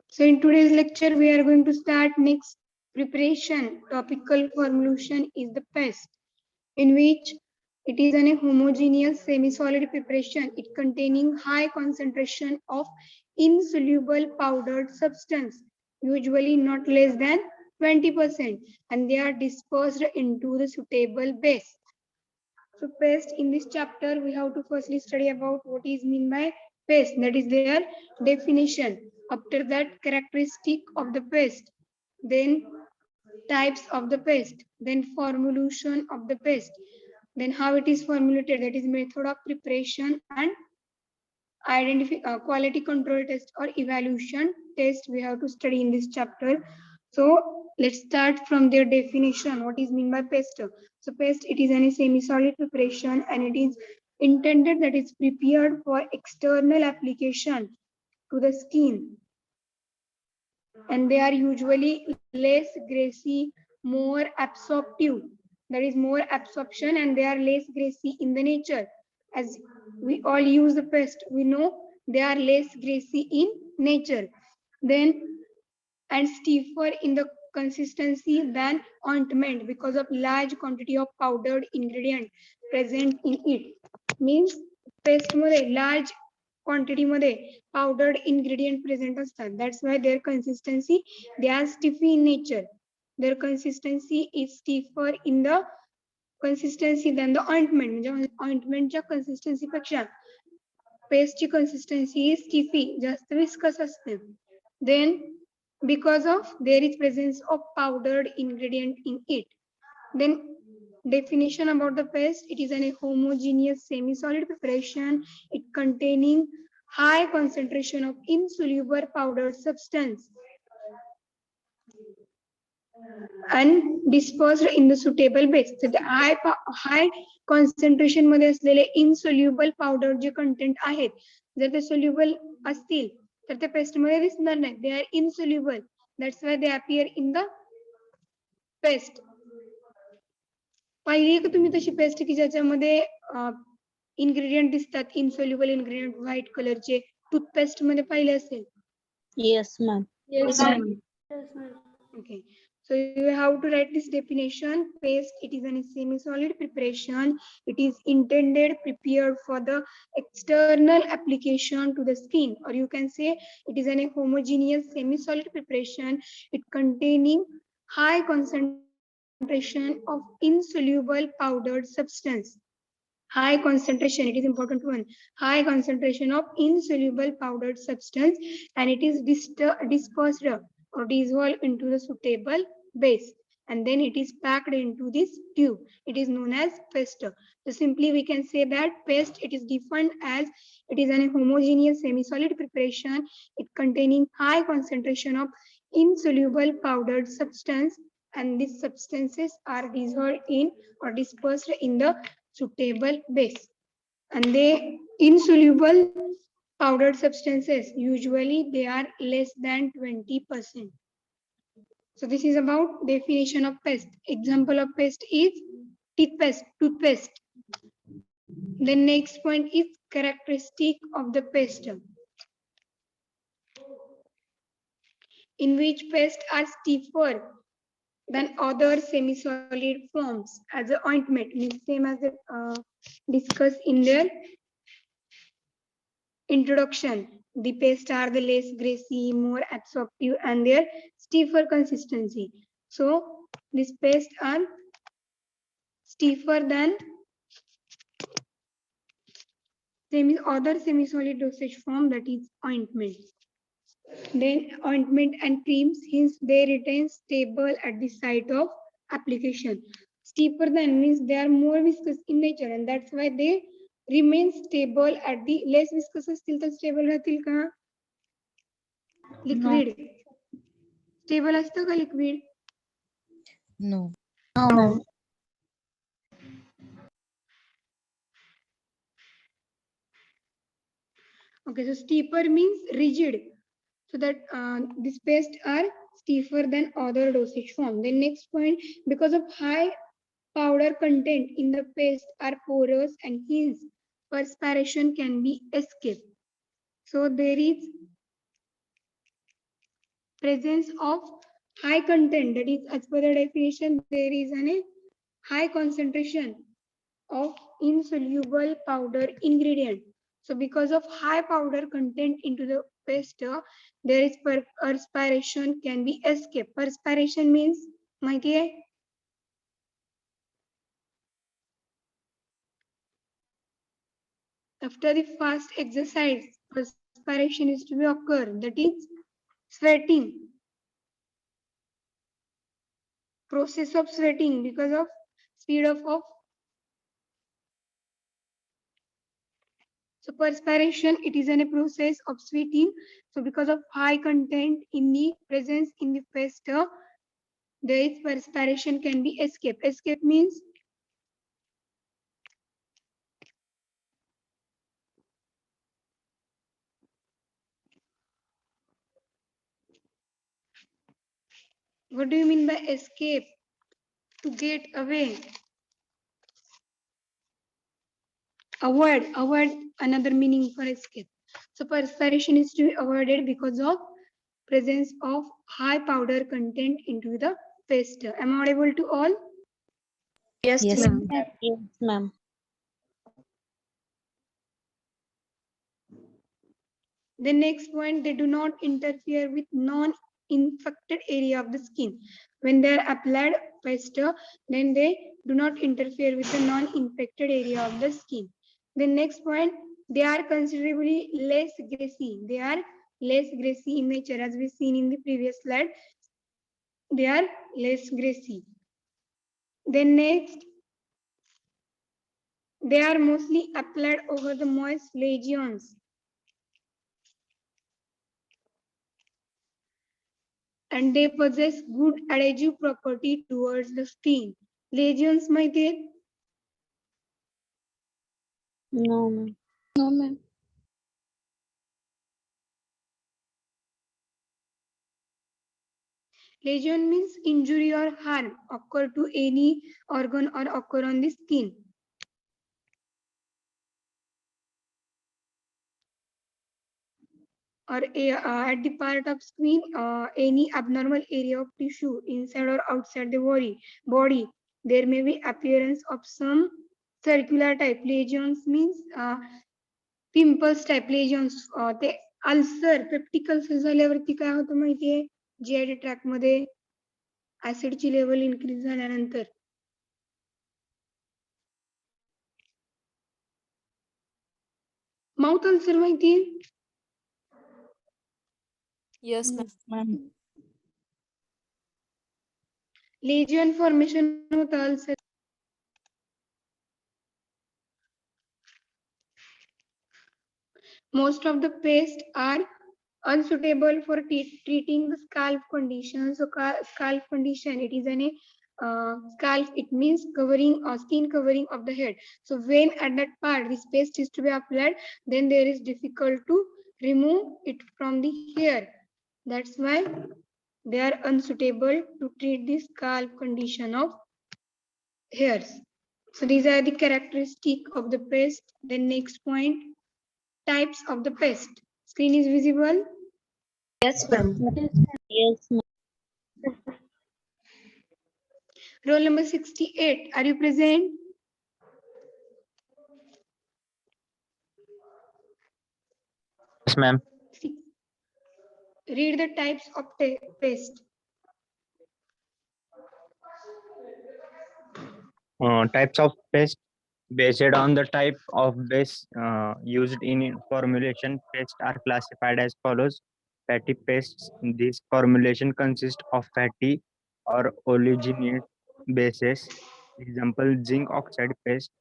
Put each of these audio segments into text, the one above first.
So in today's lecture, we are going to start next preparation. Topical formulation is the paste, in which it is an homogeneous semi-solid preparation. It containing high concentration of insoluble powdered substance, usually not less than 20%, and they are dispersed into the suitable base. So paste, in this chapter, we have to firstly study about what is mean by paste, that is their definition. After that, characteristic of the paste, then types of the paste, then formulation of the paste, then how it is formulated, that is method of preparation, and quality control test or evaluation test we have to study in this chapter. So let's start from their definition. What is mean by paste? So paste, it is a semi-solid preparation, and it is intended that it's prepared for external application to the skin, and they are usually less greasy, more absorptive. There is more absorption, and they are less greasy in the nature. As we all use the paste, we know they are less greasy in nature. Then, and stiffer in the consistency than ointment because of large quantity of powdered ingredient present in it. Means paste मध्ये large quantity मध्ये powdered ingredient present असतात. That's why their consistency, they are stiffy in nature. Their consistency is stiffer in the consistency than the ointment. म्हणजे ointmentच्या consistency पेक्षा paste consistency is stiffy, जास्त viscous असते. Then because of there is presence of powdered ingredient in it. Then definition about the paste, it is a homogeneous semi-solid preparation. It containing high concentration of insoluble powdered substance and dispersed in the suitable base. So the high concentration मध्ये असलेले insoluble powder जे content आहेत, जर ते soluble असतील तर ते paste मध्ये दिसणार नाही. They are insoluble. That's why they appear in the paste. पाहिली का तुम्ही तशी पेस्ट की ज्याच्यामध्ये इन्ग्रेडियंट दिसतात, इनसोल्युबल इन्ग्रेडियंट व्हाईट कलरचे, टूथपेस्ट मध्ये पाहिले असेल? Yes, ma'am. Yes, ma'am. Okay. So you have to write this definition. Paste, it is a semi-solid preparation. It is intended prepared for the external application to the skin, or you can say it is a homogeneous semi-solid preparation. It containing high concentration of insoluble powdered substance. High concentration, it is important one. High concentration of insoluble powdered substance, and it is dispersed or dissolved into the suitable base, and then it is packed into this tube. It is known as paste. So simply we can say that paste, it is defined as it is an homogeneous semi-solid preparation. It containing high concentration of insoluble powdered substance, and these substances are dissolved in or dispersed in the suitable base. And they insoluble powdered substances, usually they are less than 20%. So this is about definition of paste. Example of paste is toothpaste. The next point is characteristic of the paste, in which paste are stiffer than other semi-solid forms as an ointment, means same as discussed in their introduction. The paste are the less greasy, more absorptive, and their stiffer consistency. So these paste are stiffer than other semi-solid dosage form, that is ointment. Then ointment and creams, hence they retain stable at the site of application. Stiffer than means they are more viscous in nature, and that's why they remain stable at the less viscous असतील तर stable राहतील का? Liquid stable असतं का liquid? No. No. Okay, so stiffer means rigid. So that these paste are stiffer than other dosage form. The next point, because of high powder content in the paste are porous, and hence perspiration can be escaped. So there is presence of high content, that is as per the definition there is a high concentration of insoluble powder ingredient. So because of high powder content into the paste, there is perspiration can be escaped. Perspiration means माहिती है after the fast exercise perspiration is to be occur, that is sweating, process of sweating because of speed of so perspiration, it is a process of sweating. So because of high content in the presence in the paste, there is perspiration can be escape. Escape means what do you mean by escape? To get away. Avoid another meaning for escape. So perspiration is to be avoided because of presence of high powder content into the paste. Am I audible to all? Yes, Yes, ma'am. ma'am. Yes, ma'am. The next point, they do not interfere with non-infected area of the skin. When they are applied faster, then they do not interfere with the non-infected area of the skin. The next point, they are considerably less greasy. They are less greasy in nature, as we seen in the previous slide. They are less greasy. Then next, they are mostly applied over the moist lesions. And they possess good adhesive property towards the skin. Lesions माहिती आहेत? No, ma'am. No, ma'am. Lesion means injury or harm occur to any organ or occur on the skin. Or at the part of skin, any abnormal area of tissue inside or outside the body. There may be appearance of some circular type lesions means pimples type lesions ते ulcer peptic ulcer झाल्यावरती काय होतं माहितीये जीआयडी track मध्ये ऍसिडची level increase झाल्यानंतर mouth ulcer माहितीये Yes, ma'am. Yes, ma'am. Legion formation होतं ulcer most of the paste are unsuitable for treating the scalp condition. So scalp condition, it is an scalp, it means covering or skin covering of the head. So when at that part this paste is to be applied, then there is difficult to remove it from the hair. That's why they are unsuitable to treat the scalp condition of hairs. So these are the characteristic of the paste. Then next point, types of the paste. Screen is visible. Yes, ma'am. Yes, ma'am. Roll number 68. Are you present? Yes, ma'am. Read the types of paste. Types of paste based on the type of base used in formulation. Paste are classified as follows: fatty pastes. This formulation consists of fatty or oleaginous bases. Example: zinc oxide paste,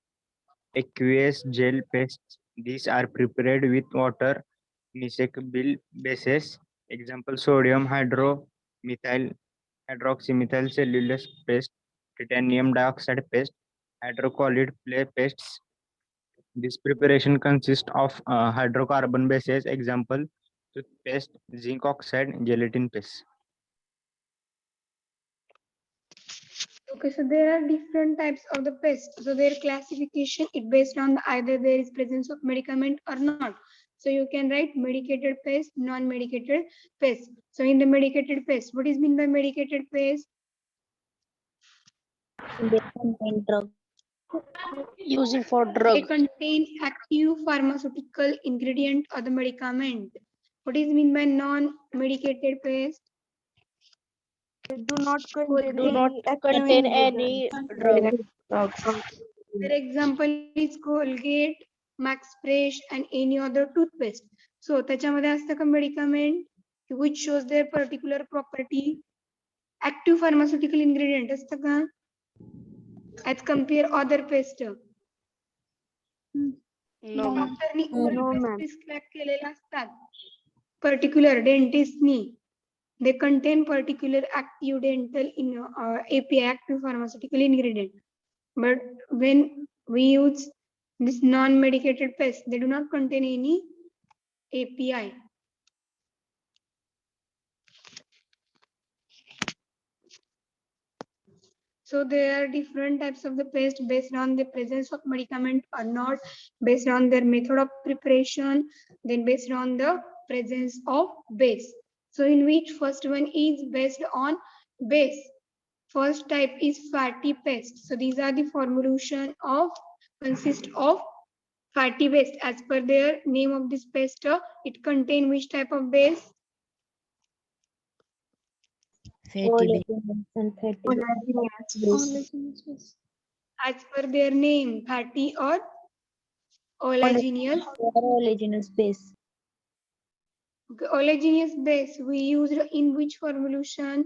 aqueous gel pastes. These are prepared with water, miscible bases. Example: sodium hydromethyl hydroxymethyl cellulose paste, titanium dioxide paste, hydrocolloid clay pastes. This preparation consists of hydrocarbon bases. Example: toothpaste, zinc oxide, gelatin paste. Okay, so there are different types of the paste. So their classification is based on either there is presence of medicament or not. So you can write medicated pest, non-medicated pest. So in the medicated pest, what is meant by medicated pest? They contain drug. Using for They drug. contain active pharmaceutical ingredient or the medicament. What is mean by non-medicated pest? Do not contain Do not any active contain ingredient. any drug. Their example is Colgate, Max Fresh and any other toothpaste. So त्याच्यामध्ये असतं का medicament which shows their particular property. Active pharmaceutical ingredient असतं का? As compare other paste. No, ma'am. डॉक्टरनी No, old ma'am. Prescribe केलेला असतात. Particular dentistनी they contain particular active dental in API, active pharmaceutical ingredient. But when we use this non-medicated pest, they do not contain any API. So there are different types of the pest based on the presence of medicament or not, based on their method of preparation, then based on the presence of base. So in which first one is based on base. First type is fatty paste. So these are the formulation of consist of fatty paste. As per their name of this paste, it contain which type of base? Oleaginous and fatty. As per their name, fatty or oleaginous. Oleaginous base. Okay, oleaginous base we used in which formulation?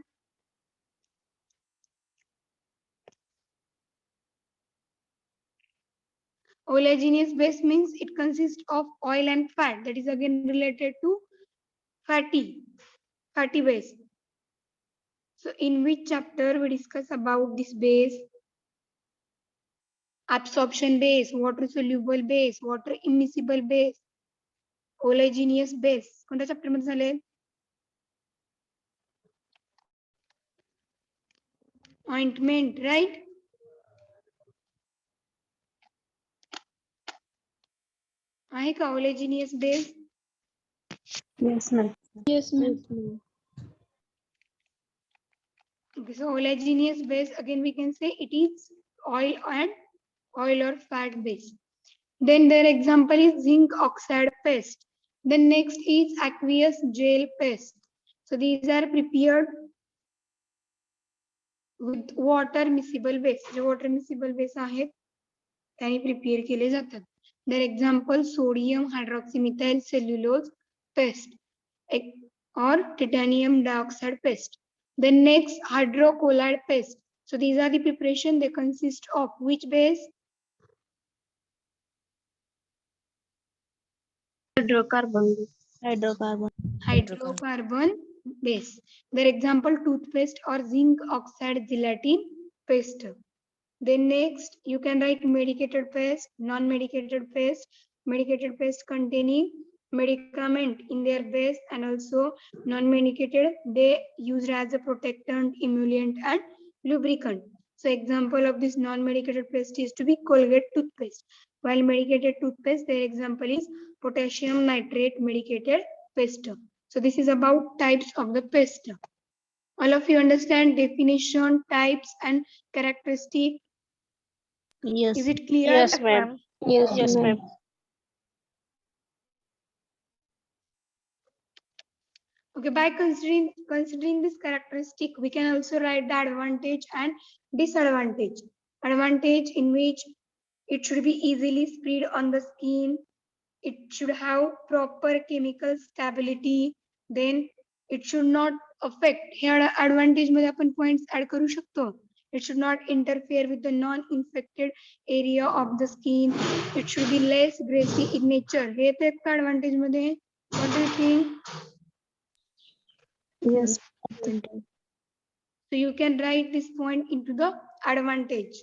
Oleaginous base means it consists of oil and fat. That is again related to fatty base. So in which chapter we discuss about this base? Absorption base, water soluble base, water immiscible base, oleaginous base. कोणत्या chapter मध्ये झाले? Ointment, right? आहे का oleaginous base? Yes, ma'am. Yes, ma'am. Okay, so oleaginous base again we can say it is oil or fat base. Then their example is zinc oxide paste. Then next is aqueous gel paste. So these are prepared with water miscible base. J water miscible base आहेत त्याने prepare केले जातात. Their example sodium hydroxymethyl cellulose paste or titanium dioxide paste. Then next hydrocolloid paste. So these are the preparation. They consist of which base? Hydrocarbon. Hydrocarbon. Hydrocarbon base. Their example toothpaste or zinc oxide gelatin paste. Then next you can write medicated paste, non-medicated paste, medicated paste containing medicament in their base and also non-medicated they used as a protectant, emollient and lubricant. So example of this non-medicated paste is to be Colgate toothpaste. While medicated toothpaste, their example is potassium nitrate medicated paste. So this is about types of the paste. All of you understand definition, types and characteristic. Yes. Is it clear? Yes, ma'am. Yes, ma'am. Okay, by considering this characteristic, we can also write the advantage and disadvantage. Advantage in which it should be easily spread on the skin. It should have proper chemical stability. Then it should not affect. Here advantage मध्ये आपण points add करू शकतो. It should not interfere with the non-infected area of the skin. It should be less greasy in nature. हे येते का advantage मध्ये? What do you think? Yes. So you can write this point into the advantage.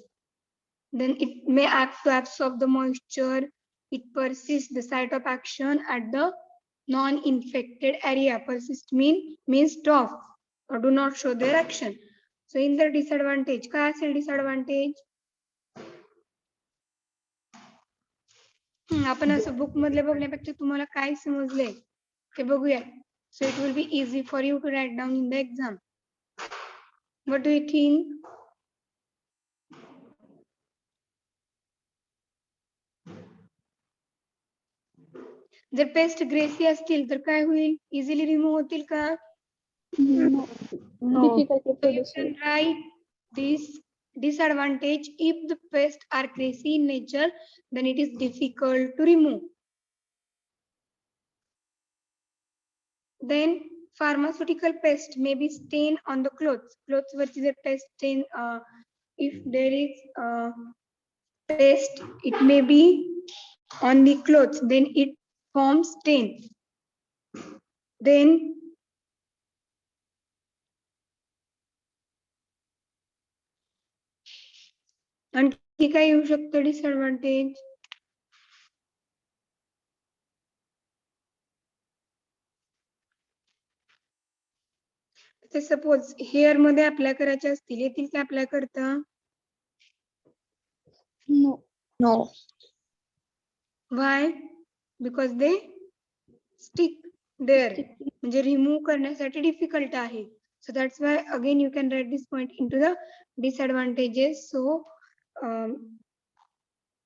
Then it may act to absorb the moisture. It persists the site of action at the non-infected area. Persist means stop or do not show their action. So in the disadvantage, काय असेल disadvantage? आपण असं book मधले बघण्यापेक्षा तुम्हाला काय समजले ते बघूया. So it will be easy for you to write down in the exam. What do you think? जर पेस्ट ग्रेसी असतील तर काय होईल? इझिली रिमूव्ह होतील का? No. Difficulty So you producer. can write this disadvantage. If the pests are greasy in nature, then it is difficult to remove. Then pharmaceutical pest may be stain on the clothes. Clothes which is a pest stain. If there is pest, it may be on the clothes. Then it forms stain. Then आणखी काय येऊ शकतं disadvantage? Suppose hair मध्ये apply करायचे असतील, येतील काय apply करता? No. No. Why? Because they stick there. म्हणजे रिमूव्ह करण्यासाठी डिफिकल्ट आहे. So that's why again you can write this point into the disadvantages. So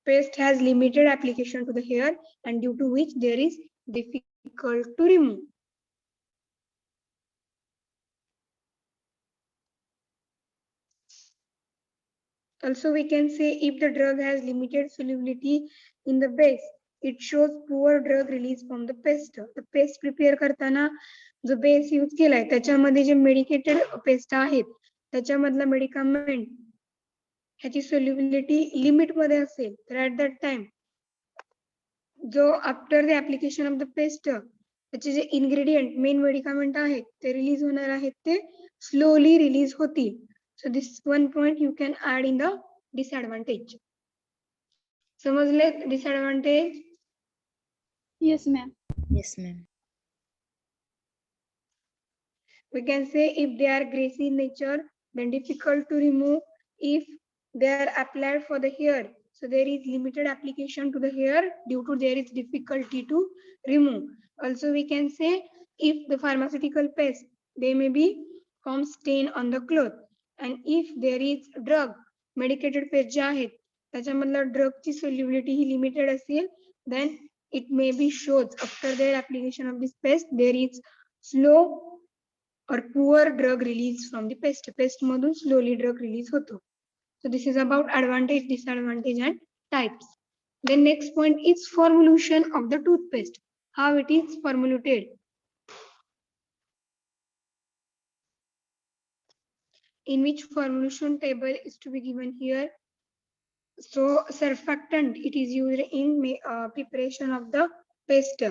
paste has limited application to the hair and due to which there is difficult to remove. Also we can say if the drug has limited solubility in the base, it shows poor drug release from the paste. The paste prepare करताना जो base use केलाय त्याच्यामध्ये जे medicated paste आहेत त्याच्यामधला medicament ह्याची solubility limit मध्ये असेल तर ऍट दॅट टाइम जो after the application of the paste त्याचे जे इन्ग्रेडियंट मेन मेडिकामेंट आहेत ते रिलीज होणार आहेत ते स्लोली रिलीज होतील. So this one point you can add in the disadvantage. समजले disadvantage? Yes, ma'am. Yes, ma'am. We can say if they are greasy in nature, then difficult to remove. If they are applied for the hair, so there is limited application to the hair due to there is difficulty to remove. Also we can say if the pharmaceutical paste, they may be form stain on the cloth. And if there is drug, medicated paste जे आहेत त्याच्यामधला ड्रगची solubility ही limited असेल, then it may be shows after their application of this paste there is slow or poor drug release from the paste. Paste मधून slowly drug release होतो. So this is about advantage, disadvantage and types. The next point is formulation of the toothpaste. How it is formulated. In which formulation table is to be given here. So surfactant, it is used in preparation of the paste.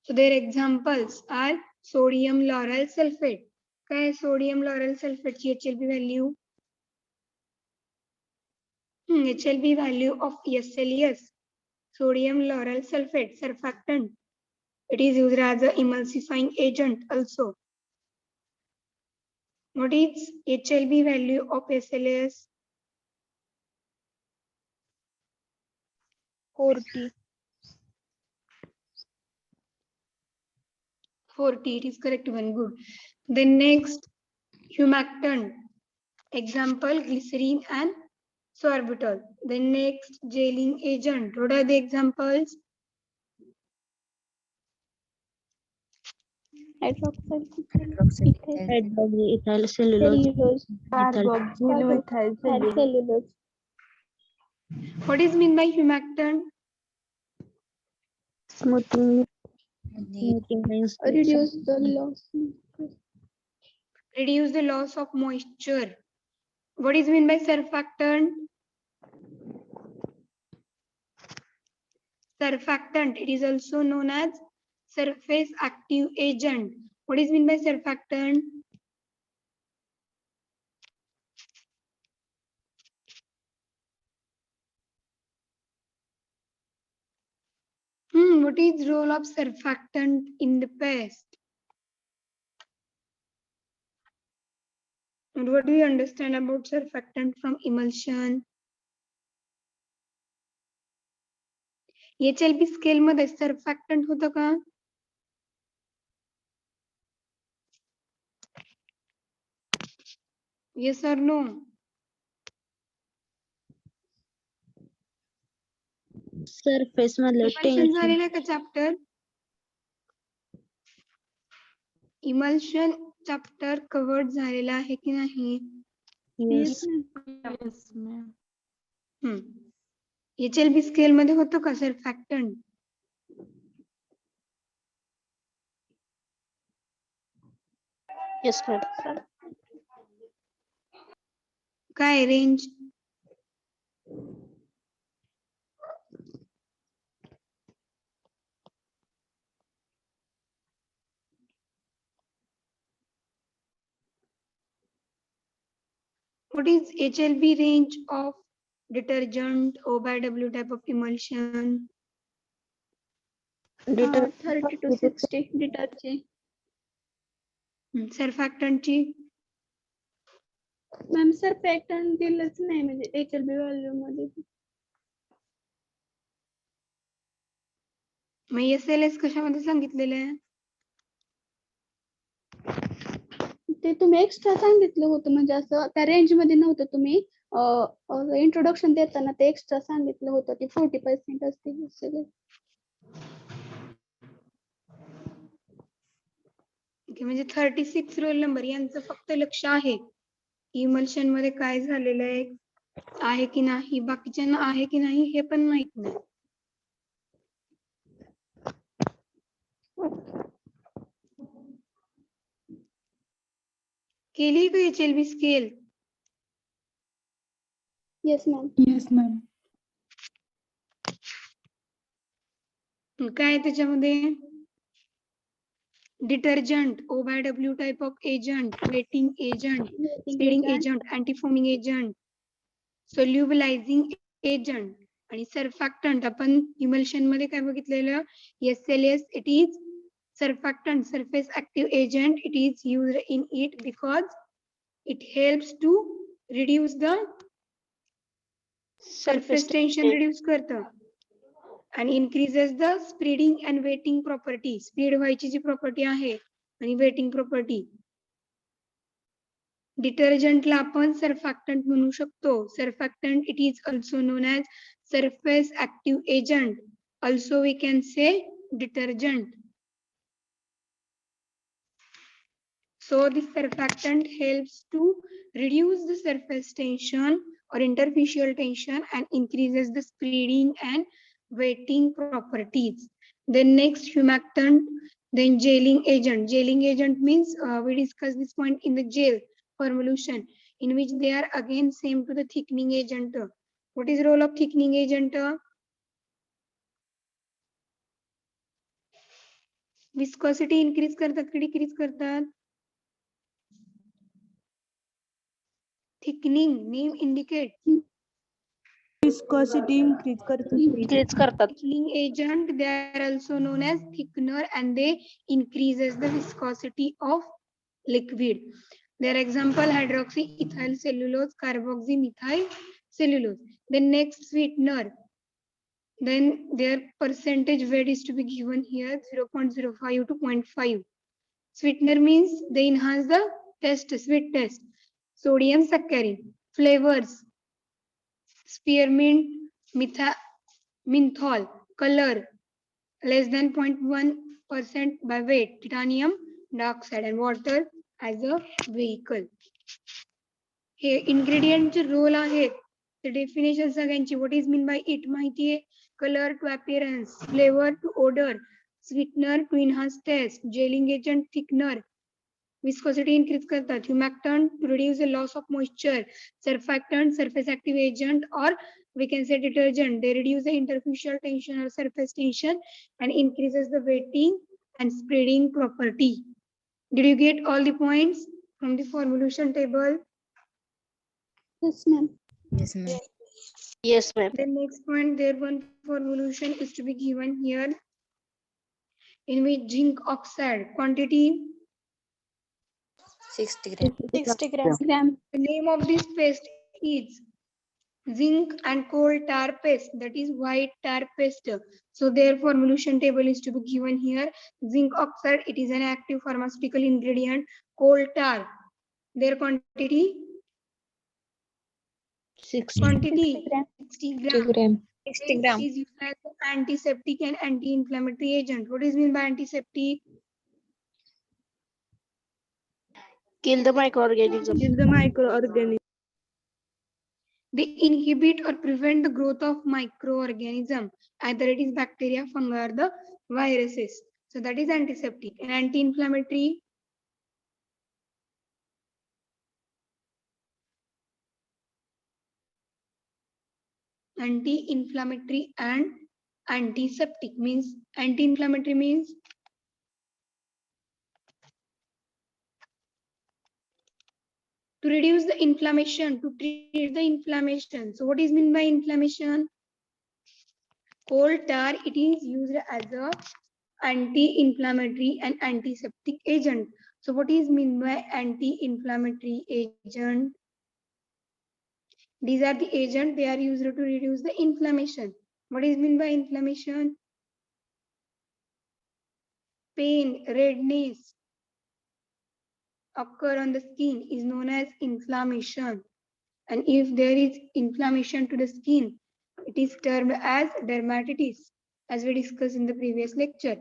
So their examples are sodium lauryl sulfate. काय sodium lauryl sulfate ची HLB value? HLB value of SLES. Sodium lauryl sulfate surfactant. It is used as an emulsifying agent also. What is HLB value of SLES? 40. 40, it is correct one, good. Then next, humectant. Example, glycerine and sorbitol. Then next, gelling agent. What are the examples? Hydroxyl. Hydroxyethyl cellulose. Cellulose. Carboxyl methyl cellulose. What is mean by humectant? Smoothing lines. Reduce the loss. Reduce the loss of moisture. What is mean by surfactant? Surfactant, it is also known as surface active agent. What is mean by surfactant? What is role of surfactant in the paste? And what do you understand about surfactant from emulsion? HLB scale मध्ये surfactant होतं का? Yes और no? Surface मधले emulsion tension. झालेलं आहे का chapter? Emulsion chapter covered झालेला आहे की नाही? Yes. Yes, ma'am. HLB scale मध्ये होतं का सर्फॅक्टंट? Yes, ma'am. काय range? What is HLB range of detergent O by W type of emulsion? 30 to 60 detergent. Surfactant ची मॅम सर पॅटर्न दिलंच नाही म्हणजे HLB व्हॅल्यू मध्ये. मग SLS कशामध्ये सांगितलेलं आहे? ते तुम्ही एक्स्ट्रा सांगितलं होतं म्हणजे असं त्या रेंज मध्ये नव्हतं. तुम्ही इंट्रोडक्शन देताना ते एक्स्ट्रा सांगितलं होतं की 40% असतील सगळे. म्हणजे 36 रोल नंबर यांचं फक्त लक्ष आहे इमल्शन मध्ये काय झालेलं आहे की नाही, बाकीच्यांना आहे की नाही हे पण माहित नाही. केली का HLB scale? Yes ma'am. Yes, ma'am. काय त्याच्यामध्ये? Detergent O by W type of agent, wetting agent, spreading agent, antifoaming agent, solubilizing agent आणि सर्फॅक्टंट. आपण इमल्शन मध्ये काय बघितलेलं? SLS it is surfactant, surface active agent. It is used in it because it helps to reduce the surface tension, reduce करतं and increases the spreading and wetting property. Spread व्हायची जी property आहे आणि waiting property. डिटर्जंटला आपण surfactant म्हणू शकतो. Surfactant it is also known as surface active agent. Also we can say detergent. So this surfactant helps to reduce the surface tension or interfacial tension and increases the spreading and wetting properties. Then next humectant, then gelling agent. Gelling agent means we discussed this point in the gel formulation in which they are again same to the thickening agent. What is role of thickening agent? Viscosity increase करतात की decrease करतात? Thickening name indicate. Viscosity increase करतात. Thickening agent, they are also known as thickener and they increases the viscosity of liquid. Their example hydroxyethyl cellulose, carboxymethyl cellulose. Then next sweetener. Then their percentage weight is to be given here 0.05 to 0.5. Sweetener means they enhance the taste, sweet taste. Sodium saccharine. Flavors. Spearmint, menthol. Color less than 0.1% by weight. Titanium dioxide and water as a vehicle. हे इंग्रेडिएंटचे role आहेत. The definition सगळ्यांची. What is mean by it? माहिती आहे. Color to appearance, flavor to odor, sweetener to enhance taste, gelling agent, thickener, viscosity increase करतात, humectant to reduce the loss of moisture, surfactant, surface active agent or we can say detergent. They reduce the interfacial tension or surface tension and increases the wetting and spreading property. Did you get all the points from the formulation table? Yes, ma'am. Yes, ma'am. Yes, ma'am. The next point, their one formulation is to be given here in which zinc oxide quantity. 60 grams. 60 grams. The name of this paste is zinc and coal tar paste, that is white tar paste. So their formulation table is to be given here. Zinc oxide, it is an active pharmaceutical ingredient. Coal tar, their quantity 60 60 gram. gram. It is used as an antiseptic and anti-inflammatory agent. What is mean by antiseptic? Kill the microorganism. Kill the microorganism. They inhibit or prevent the growth of microorganism, either it is bacteria, fungi, or the viruses. So that is antiseptic. And anti-inflammatory, and antiseptic means, anti-inflammatory means to reduce the inflammation, to treat the inflammation. So what is meant by inflammation? Coal tar, it is used as a anti-inflammatory and antiseptic agent. So what is meant by anti-inflammatory agent? These are the agents, they are used to reduce the inflammation. What is meant by inflammation? Pain, redness occur on the skin is known as inflammation. And if there is inflammation to the skin, it is termed as dermatitis, as we discussed in the previous lecture.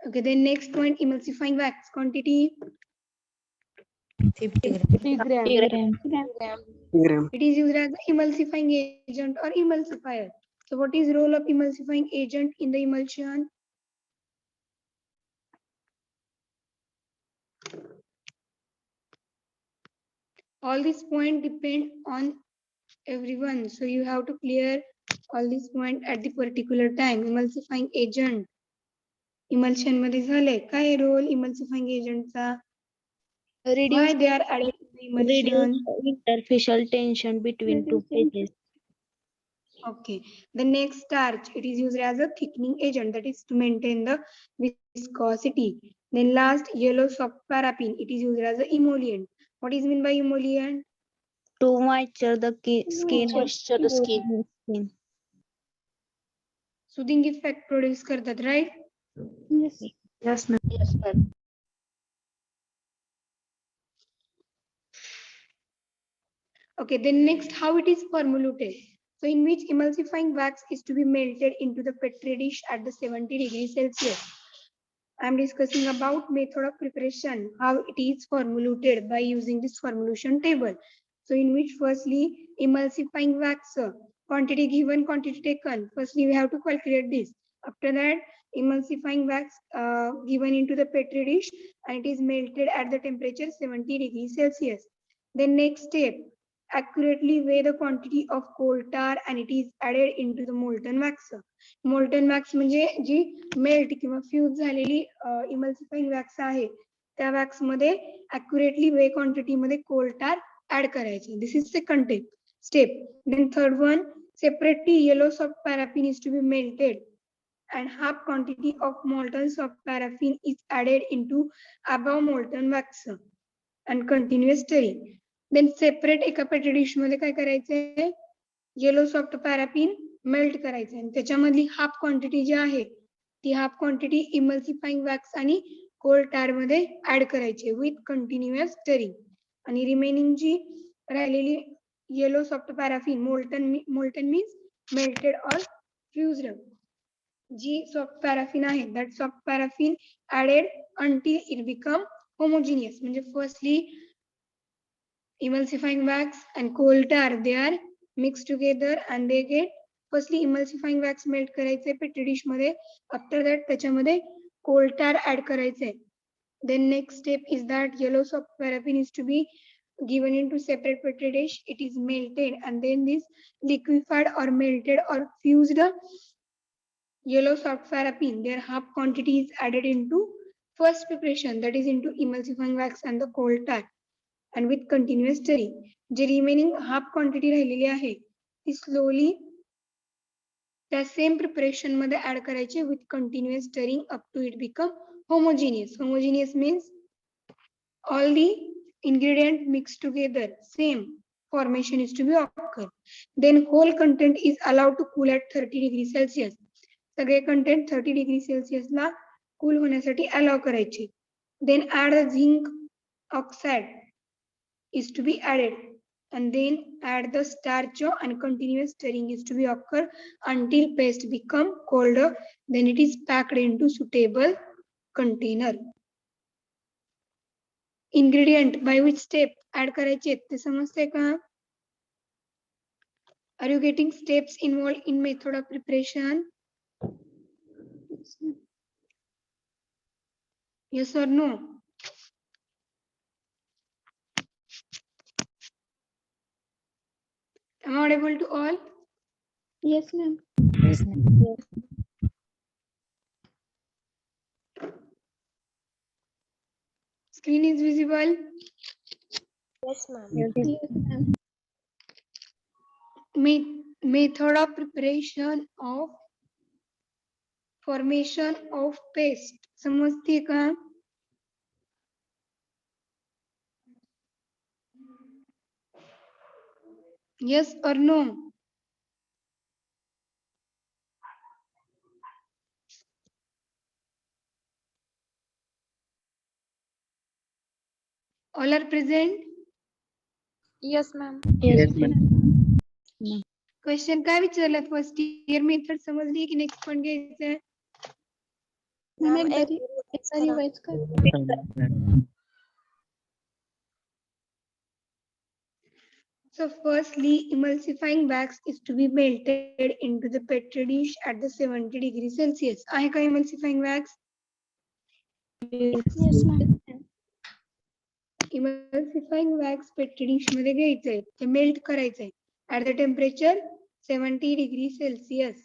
Okay, then next point, emulsifying wax quantity. 50 gram. 50 gram. It is used as an emulsifying agent or emulsifier. So what is role of emulsifying agent in the emulsion? All these points depend on everyone. So you have to clear all these points at the particular time. Emulsifying agent. Emulsion मध्ये झाले काय role emulsifying agentचा? Why they are added to the emulsion? Reduce interfacial tension between two phases. Okay. The next starch, it is used as a thickening agent, that is to maintain the viscosity. Then last, yellow soft paraffin, it is used as an emollient. What is mean by emollient? To moisture the skin. Moisture the skin. Soothing effect produce करतात, right? Yes. Yes, ma'am. Yes, ma'am. Okay, then next, how it is formulated. So in which emulsifying wax is to be melted into the petri dish at the 70 degrees Celsius. I am discussing about method of preparation, how it is formulated by using this formulation table. So in which firstly, emulsifying wax, quantity given, quantity taken. Firstly, we have to calculate this. After that, emulsifying wax given into the petri dish and it is melted at the temperature 70 degrees Celsius. Then next step, accurately weigh the quantity of coal tar and it is added into the molten wax. Molten wax म्हणजे जी melt किंवा fuse झालेली emulsifying wax आहे त्या wax मध्ये accurately weighed quantity मध्ये coal tar add करायचे. This is second step. Then third one, separately yellow soft paraffin is to be melted and half quantity of molten soft paraffin is added into above molten wax and continuous stirring. Then separate एका petri dish मध्ये काय करायचंय, yellow soft paraffin melt करायचं आणि त्याच्यामधली half quantity जी आहे ती half quantity emulsifying wax आणि कोल टार मध्ये ऍड करायची विथ कंटिन्युअस स्टरिंग. आणि रिमेनिंग जी राहिलेली yellow soft paraffin, molten means melted or fused, जी सॉफ्ट पॅराफिन आहे that soft paraffin added until it become homogeneous. म्हणजे firstly emulsifying wax and coal tar, they are mixed together and they get, firstly emulsifying wax melt करायचे petri dish मध्ये. After that त्याच्यामध्ये coal tar add करायचे. Then next step is that yellow soft paraffin is to be given into separate petri dish. It is melted and then this liquefied or melted or fused yellow soft paraffin, their half quantity is added into first preparation, that is into emulsifying wax and the coal tar and with continuous stirring. J remaining half quantity राहिलेली आहे ती slowly त्या same preparation मध्ये add करायची with continuous stirring up to it become homogeneous. Homogeneous means all the ingredient mixed together same. formation is to be occur. Then whole content is allowed to cool at 30 degrees Celsius. सगळे content 30 degree Celsius ला cool होण्यासाठी allow करायचे. Then add the zinc oxide is to be added, and then add the starch and continuous stirring is to be occur until paste become colder. Then it is packed into suitable container. Ingredient by which step add करायचे ते समजते का? Are you getting steps involved in method of preparation? Yes or no? Am I audible to all? Yes, ma'am. Screen is visible. Yes, ma'am. Yes, ma'am. Method of preparation of formation of paste. समजते का? Yes or no? All are present? Yes, ma'am. Yes, ma'am. Question काय विचारलं? First year method समजली की next पण घ्यायचंय? Ma'am, Ma'am, एकदा revise कर. So firstly, emulsifying wax is to be melted into the petri dish at the 70 degrees Celsius. आहे का emulsifying wax? Yes, ma'am. Emulsifying wax petri dish मध्ये घ्यायचंय, ते मेल्ट करायचंय at the temperature 70 degrees Celsius.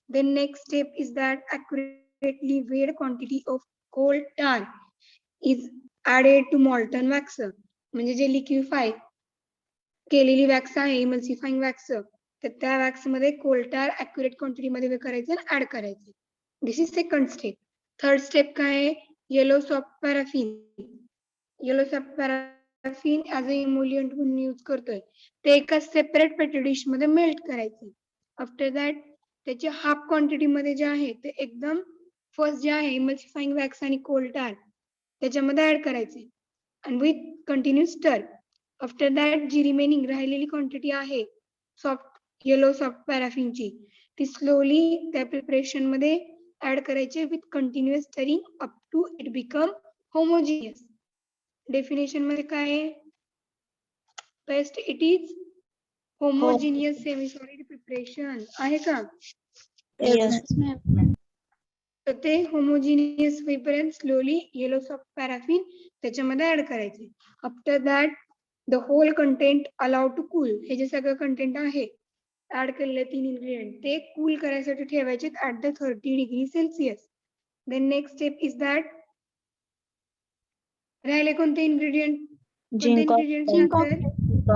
The next step is that accurately weighed quantity of coal tar is added to molten wax. म्हणजे जे लिक्विफाय केलेली wax आहे emulsifying wax, तर त्या wax मध्ये कोल टार अॅक्युरेट क्वांटिटी मध्ये करायचं आणि ऍड करायचं. This is second step. Third step काय आहे? Yellow soft paraffin. Yellow soft paraffin as a emollient म्हणून यूज करतोय. ते एका सेपरेट पेट्री डिश मध्ये मेल्ट करायचे. आफ्टर दॅट त्याची हाफ क्वांटिटी मध्ये जे आहे ते एकदम फर्स्ट जे आहे इमल्सिफाईंग वॅक्स आणि कोल टार त्याच्यामध्ये ऍड करायचे and with continuous stir. After that जी रिमेनिंग राहिलेली क्वांटिटी आहे सॉफ्ट येलो सॉफ्ट पॅराफिनची ती स्लोली त्या प्रिपरेशन मध्ये ऍड करायची with continuous stirring up to it become homogeneous. Definition मध्ये काय आहे? Paste it is homogeneous semi solid preparation आहे का? Yes. Yes, ma'am. तर ते होमोजिनियस होईपर्यंत स्लोली येलो सॉफ्ट पॅराफिन त्याच्यामध्ये ऍड करायचे. After that the whole content allowed to cool. हे जे सगळं कंटेंट आहे ऍड केलेले 3 इन्ग्रेडियंट ते कूल करायसाठी ठेवायचे at the 30 degree Celsius. Then next step is that राहिले कोणते इन्ग्रेडियंट? कोणते Zinc इन्ग्रेडियंट oxide. सांगतात?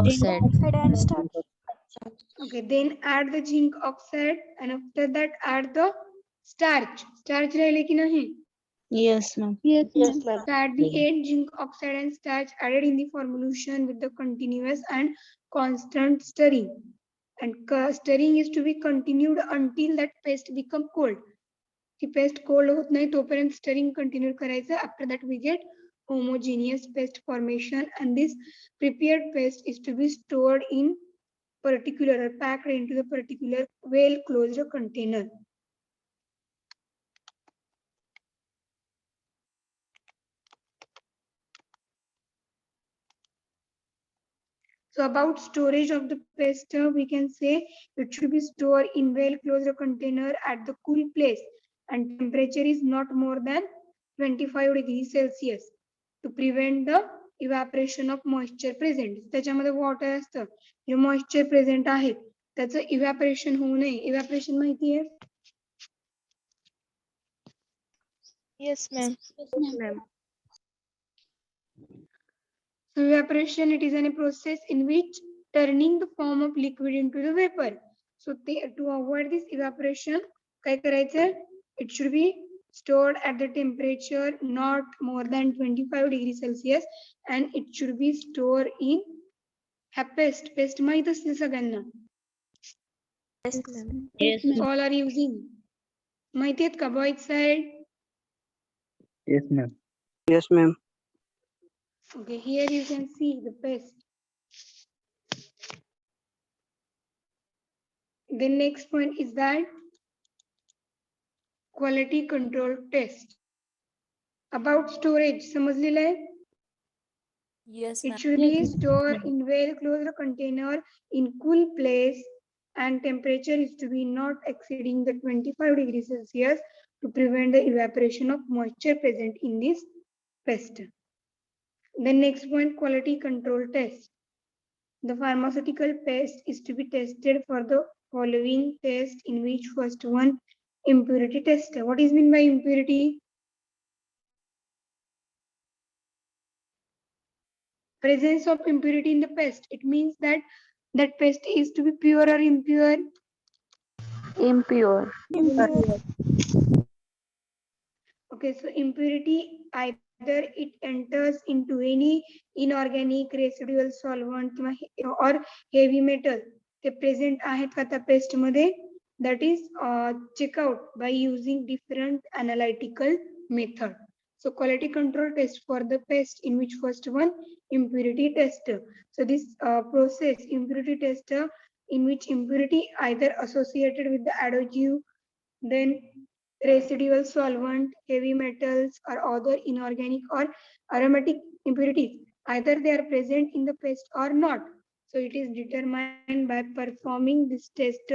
Zinc oxide and starch. Okay, then add the zinc oxide and after that add the starch. Starch राहिले की नाही? Yes, ma'am. Yes, Yes, ma'am. ma'am. So at the end, zinc oxide and starch added in the formulation with the continuous and constant stirring. And stirring is to be continued until that paste become cold. The paste cold होत नाही तोपर्यंत stirring continue करायचं. After that we get homogeneous paste formation and this prepared paste is to be stored in particular or packed into the particular well closed container. So about storage of the paste, we can say it should be stored in well closed container at the cool place and temperature is not more than 25 degrees Celsius to prevent the evaporation of moisture present. त्याच्यामध्ये water असतं, जे moisture present आहे त्याचं evaporation होऊ नये. Evaporation माहिती आहे? Yes, ma'am. Yes, ma'am. So evaporation, it is a process in which turning the form of liquid into the vapor. So to avoid this evaporation, काय करायचं? It should be stored at the temperature not more than 25 degrees Celsius and it should be stored in ह्या paste माहित असतील सगळ्यांना. Yes, ma'am. Yes, ma'am. All are using. माहिती आहेत का boys side? Yes, ma'am. Yes, ma'am. Okay, here you can see the pest. The next point is that quality control test. About storage, समजलेलं आहे? Yes, It ma'am. should Yes, be ma'am. stored in well closed container in cool place, and temperature is to be not exceeding the 25 degrees Celsius to prevent the evaporation of moisture present in this pest. The next point, quality control test. The pharmaceutical pest is to be tested for the following test, in which first one, impurity test. What is meant by impurity? Presence of impurity in the pest. It means that that pest is to be pure or impure. Impure. Impure. Okay, so impurity, either it enters into any inorganic residual solvent or heavy metal, ते present आहेत का त्या paste मध्ये, that is check out by using different analytical method. So quality control test for the pest, in which first one, impurity test. So this process, impurity test, in which impurity either associated with the adhesive, then residual solvent, heavy metals, or other inorganic or aromatic impurities, either they are present in the pest or not. So it is determined by performing this test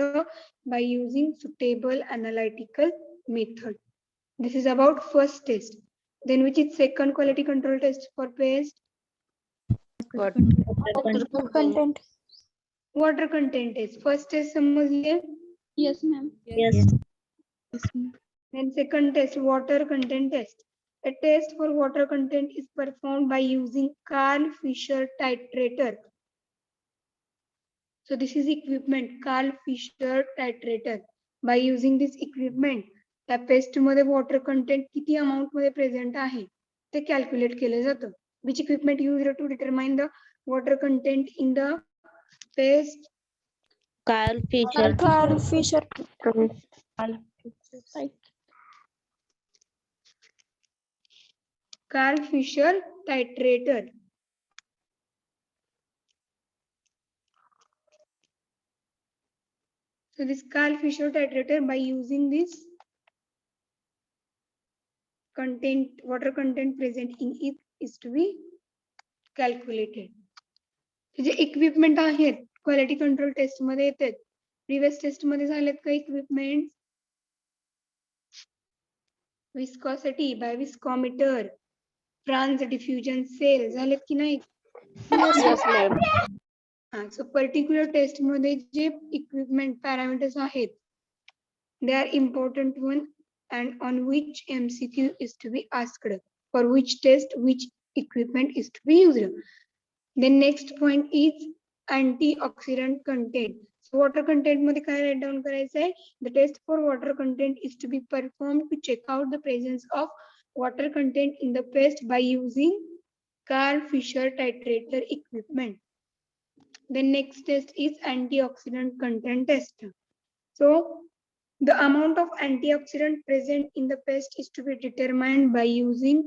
by using suitable analytical method. This is about first test. Then which is second quality control test for pest? Water content. Water content test. First test समजली. Yes, ma'am. Yes. Then second test, water content test. A test for water content is performed by using Carl Fisher titrator. So this is equipment, Carl Fisher titrator. By using this equipment, त्या paste मध्ये water content किती amount मध्ये present आहे ते calculate केलं जातं. Which equipment used to determine the water content in the paste? Carl Fisher. Right. Carl Fisher titrator. So this Carl Fisher titrator, by using this content, water content present in it is to be calculated. जे equipment आहेत quality control test मध्ये येतात, previous test मध्ये झालेत का equipment? Viscosity by viscometer, Franz diffusion cell झालेत की नाही? Yes, ma'am. हा, सो पर्टिक्युलर टेस्ट मध्ये जे इक्विपमेंट पॅरामीटर्स आहेत, they are important one, and on which MCQ is to be asked, for which test which equipment is to be used. The next point is antioxidant content. So water content मध्ये काय write down करायचं आहे? The test for water content is to be performed to check out the presence of water content in the paste by using Carl Fisher titrator equipment. The next test is antioxidant content test. So the amount of antioxidant present in the paste is to be determined by using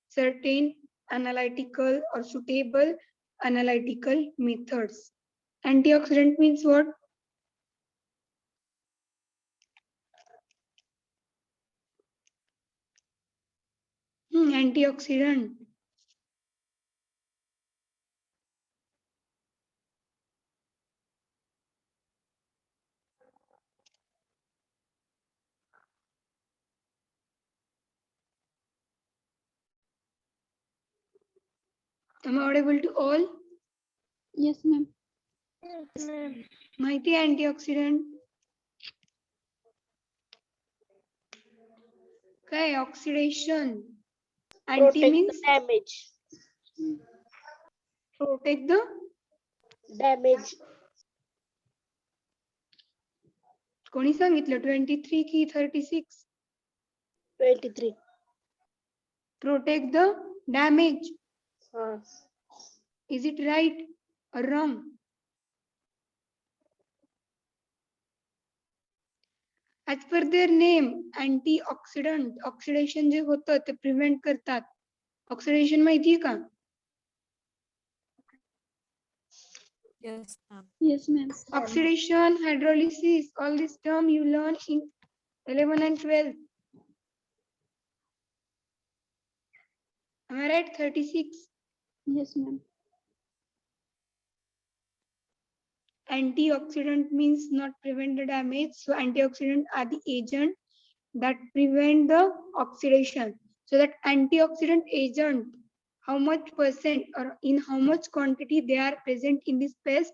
certain analytical or suitable analytical methods. Antioxidant means what? Antioxidant. Am I audible to all? Yes, ma'am. माहिती आहे antioxidant? काय oxidation? Anti means Damage. protect the Damage. कोणी सांगितलं 23 की 36? 23. Protect the damage. Huh. Is it right or wrong? As per their name antioxidant oxidation जे होतं ते prevent करतात. ऑक्सिडेशन माहितीये का? Yes, ma'am. Yes, ma'am. Oxidation, hydrolysis, all this term you learn in 11 and 12. Am I right? 36. Yes, ma'am. Antioxidant means not prevent the damage. So antioxidant are the agent that prevent the oxidation. So that antioxidant agent, how much percent or in how much quantity they are present in this paste,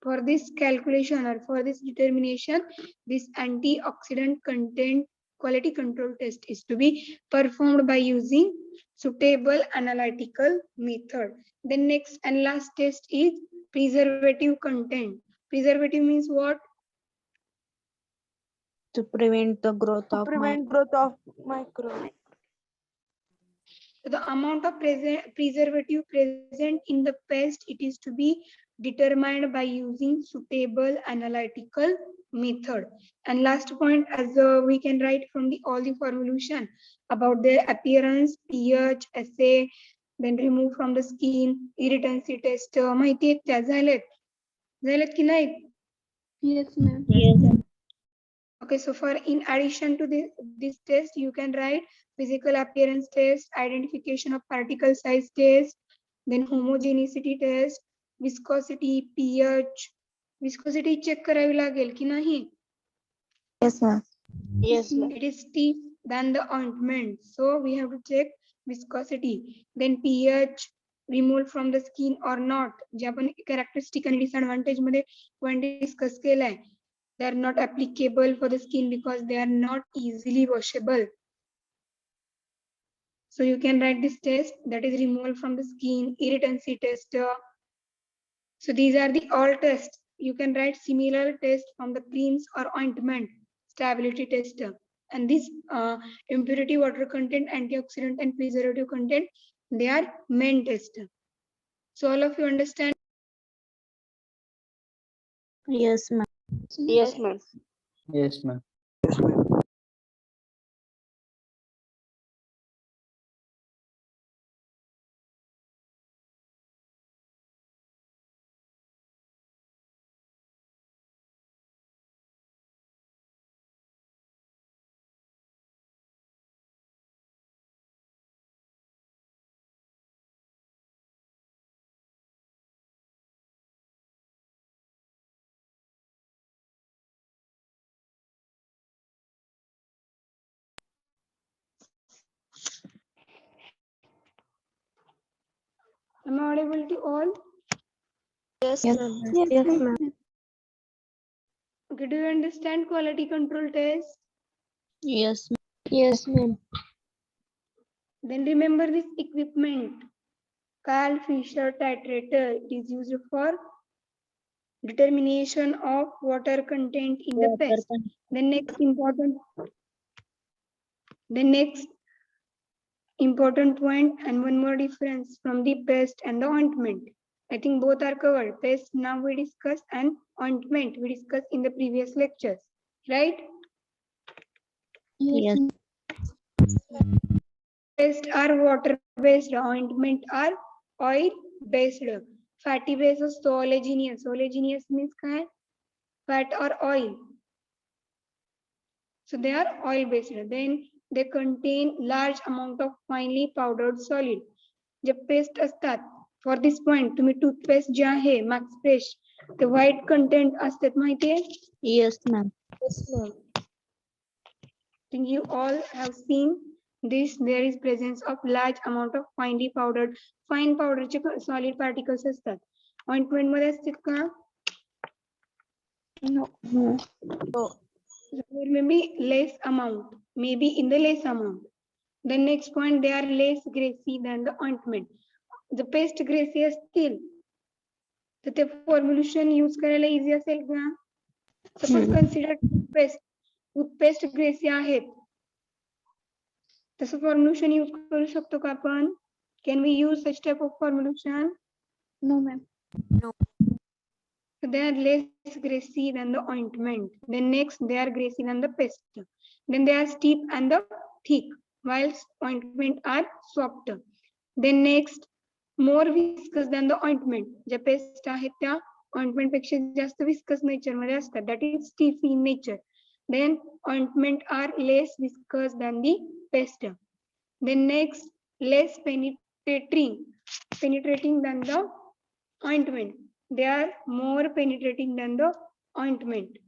for this calculation or for this determination, this antioxidant content quality control test is to be performed by using suitable analytical method. The next and last test is preservative content. Preservative means what? To prevent the growth of micro. So the amount of preservative present in the paste, it is to be determined by using suitable analytical method. And last point, as we can write from the all the formulation about their appearance, pH, assay, then remove from the skin, irritancy test. माहिती आहेत त्या झालेत की नाही? Yes, ma'am. Yes. Okay, so for in addition to this test, you can write physical appearance test, identification of particle size test, then homogeneity test, viscosity, pH. Viscosity check करावी लागेल की नाही? Yes, ma'am. Yes, ma'am. It is stiff than the ointment, so we have to check viscosity. Then pH, removed from the skin or not. जे आपण characteristic आणि disadvantage मध्ये point discuss केलाय. They are not applicable for the skin because they are not easily washable. So you can write this test, that is removal from the skin, irritancy test. So these are the all tests. You can write similar test from the creams or ointment, stability test. And this impurity, water content, antioxidant and preservative content, they are main test. So all of you understand? Yes, ma'am. Yes, ma'am. Yes, ma'am. Am I audible to all? Yes, Yes, ma'am. Yes, ma'am. Okay, do you understand quality control test? yes, ma'am. Yes, ma'am. Then remember this equipment. Carl Fisher titrator, it is used for determination of water content in the Water paste. The next important point and one more difference from the paste and the ointment. I think both are covered. Paste now we discuss and ointment we discussed in the previous lectures, right? Yes, Yes. ma'am. Paste are water based, ointment are oil based. Fatty base is oleaginous. Oleaginous means काय? Fat or oil. So they are oil based. Then they contain large amount of finely powdered solid. J paste असतात, for this point तुम्ही toothpaste जे आहे max fresh ते white content असतात माहितीये? Yes, ma'am. Yes, ma'am. think you all have seen this. There is presence of large amount of finely powdered fine powder चे solid particles असतात. Ointment मध्ये असतात का? No. There may be less amount, maybe in the less amount. The next point, they are less greasy than the ointment. The paste greasy असतील तर ते formulation use करायला easy असेल का? Suppose consider toothpaste greasy आहेत. तसं formulation use करू शकतो का आपण? Can we use such type of formulation? No, ma'am. So they are less greasy than the ointment. Then next they are greasy than the paste. Then they are steep and the thick, whilst ointment are soft. Then next more viscous than the ointment. ज्या paste आहेत त्या ointment पेक्षा जास्त viscous nature मध्ये असतात. That is stiff in nature. Then ointment are less viscous than the paste. Then next less penetrating than the ointment. They are more penetrating than the ointment.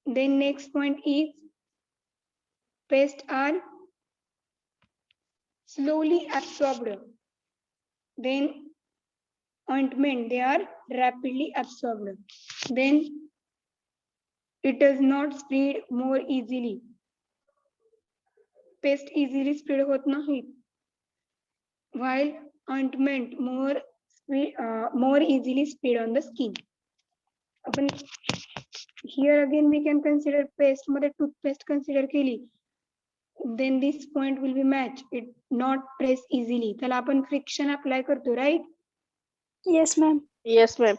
Then next point is paste are slowly absorbed. Then ointment, they are rapidly absorbed. Then it does not spread more easily. Paste easily spread होत नाही. While ointment more easily spread on the skin. आपण here again we can consider paste मध्ये toothpaste consider केली. Then this point will be matched. It not press easily. त्याला आपण friction apply करतो, right? Yes, ma'am. Yes, ma'am.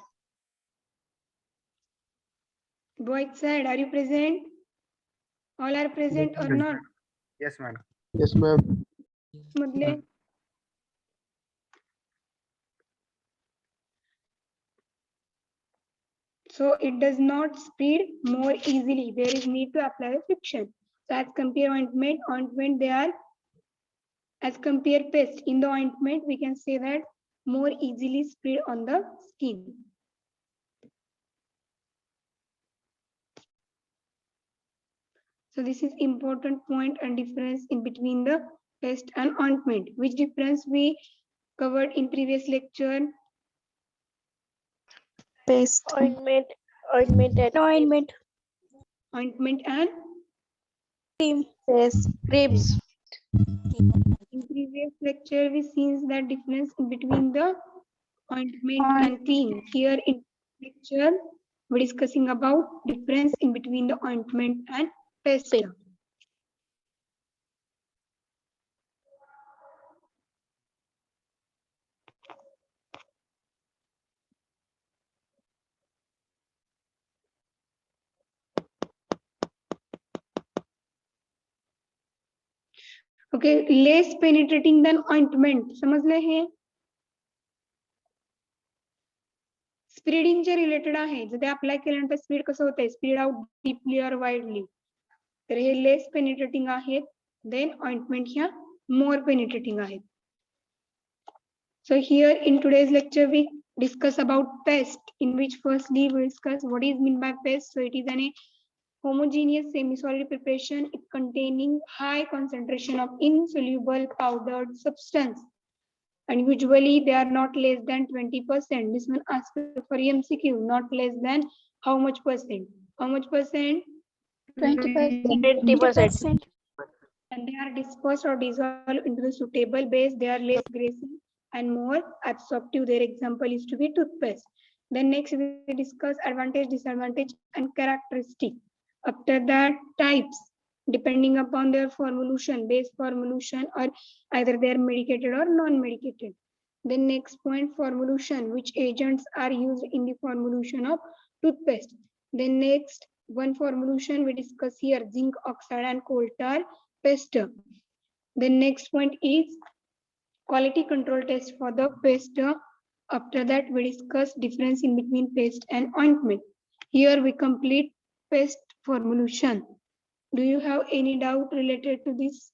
Both side, are you present? All are present or not? Yes, ma'am. Yes, ma'am. मधले so it does not spread more easily. There is need to apply the friction. So as compare ointment they are as compare paste. In the ointment we can say that more easily spread on the skin. So this is important point and difference in between the paste and ointment. Which difference we covered in previous lecture? Paste. Ointment and Ointment. Ointment and Cream. paste. Creams. in previous lecture we seen that difference in between the ointment and cream. Here in lecture we're discussing about difference in between the ointment and paste. Okay, less penetrating than ointment. समजले हे? स्प्रेडिंगचे related आहे. जर ते apply केल्यानंतर spread कसं होतंय? Spread out deeply और widely. तर हे less penetrating आहेत. देन ऑइंटमेंट ह्या मोर पेनिट्रेटिंग आहेत. So here in today's lecture we discuss about paste, in which firstly we discuss what is meant by paste. So it is an homogeneous semi-solid preparation containing high concentration of insoluble powdered substance, and usually they are not less than 20%. This one asks for MCQ, not less than how much percent? How much percent? 20%. 20%. And they are dispersed or dissolved into the suitable base. They are less greasy and more absorptive. Their example is to be toothpaste. Then next we discuss advantage, disadvantage and characteristic. After that, types depending upon their formulation, base formulation, or either they are medicated or non-medicated. Then next point, formulation, which agents are used in the formulation of toothpaste. Then next one formulation we discuss here, zinc oxide and coal tar paste. The next point is quality control test for the paste. After that we discuss difference in between paste and ointment. Here we complete paste formulation. Do you have any doubt related to this?